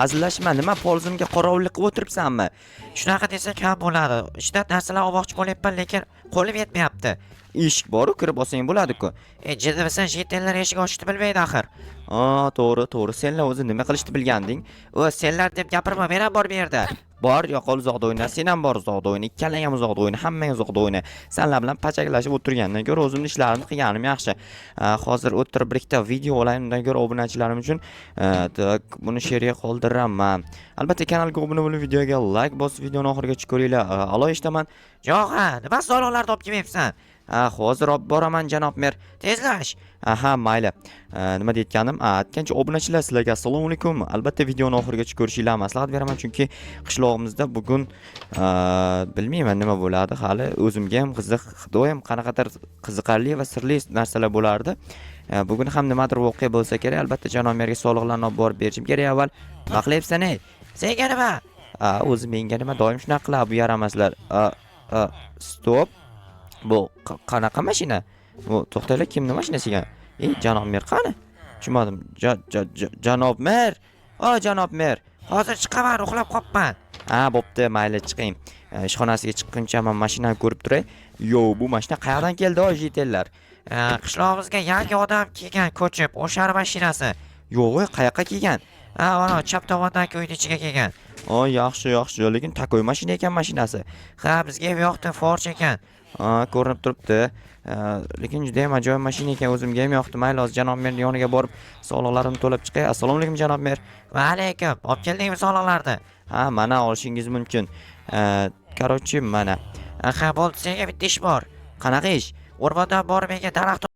hazillashma, nima polzimga qorovullik qilib o'tiribsanmi? Shunaqa desak ham bo'ladi. Ishda narsalar olmoqchi bo'lyapman, lekin qo'lim yetmayapti. Eshik bor-ku, kirib olsang bo'ladi-ku. Jiddisan, chet-ellar eshik ochishni bilmaydi axir. To'g'ri. Senlar o'zi nima qilishni bilganding? Senlar deb gapirma, men ham bor bu yerda. Bor, yo'qol uzoqda o'yna, sen ham bor uzoqda o'yna, ikkalang ham uzoqda o'yna, hammang uzoqda o'yna. Senlar bilan pachaklashib o'tirgandan ko'ra o'zimning ishlarimni qilganim yaxshi. Hozir o'tirib bir ikkita video olayin, undan ko'ra obunachilarim uchun buni she'rga qoldiraman. Albatta kanalga obuna bo'lib, videoga like bosib, videoni oxirigacha ko'ringlar. Alo, eshitaman. Yo'q, nima so'rovlarni olib kelmayapsan? Hozir olib boraman janob mer. Tezlash. Mayli. Nima deyotganim? Aytgancha obunachilar, sizlarga assalomu alaykum. Albatta videoni oxirigacha ko'rishinglarni maslahat beraman, chunki qishlog'imizda bugun bilmayman nima bo'ladi, hali o'zimga ham qiziq, xudoyim qanaqadir qiziqarli va sirli narsalar bo'lardi. Bugun ham nimadir voqea bo'lsa kerak, albatta janob merga sog'liqlarni olib borib berishim kerak avval. Nima qilyapsan ey? Senga nima? O'zi menga nima, doim shunaqa qiladi bu yaramaslar. Stop. Bu qanaqa mashina? Bu to'xtanglar, kimning mashinasi ekan? Janob mer qani? Tushunmadim. Janob mer. Janob mer. Hozir chiqaman, uxlab qolibman. Bo'pti, mayli chiqing. Ishxonasiga chiqquncha men mashinani ko'rib turay. Bu mashina qayerdan keldi, jitellar? Qishlog'imizga yangi odam kelgan, ko'chib, o'sha mashinasi. Yo'q, qayoqqa kelgan? Mana chap tomondagi uyning ichiga kelgan. Yaxshi, lekin takoy mashina ekan mashinasi. Bizga ham yoqdi, Forch ekan. Ko'rinib turibdi. Lekin juda ham ajoyib mashina ekan, o'zimga ham yoqdi. Mayli, hozir janob merning yoniga borib, sog'liqlarimni to'lab chiqay. Assalomu alaykum janob mer. Va alaykum. Olib keldingmi sog'liqlarni? Mana olishingiz mumkin. Korotchi mana. Bo'ldi, senga bitta ish bor. Qanaqa ish? O'rmondan borib menga daraxt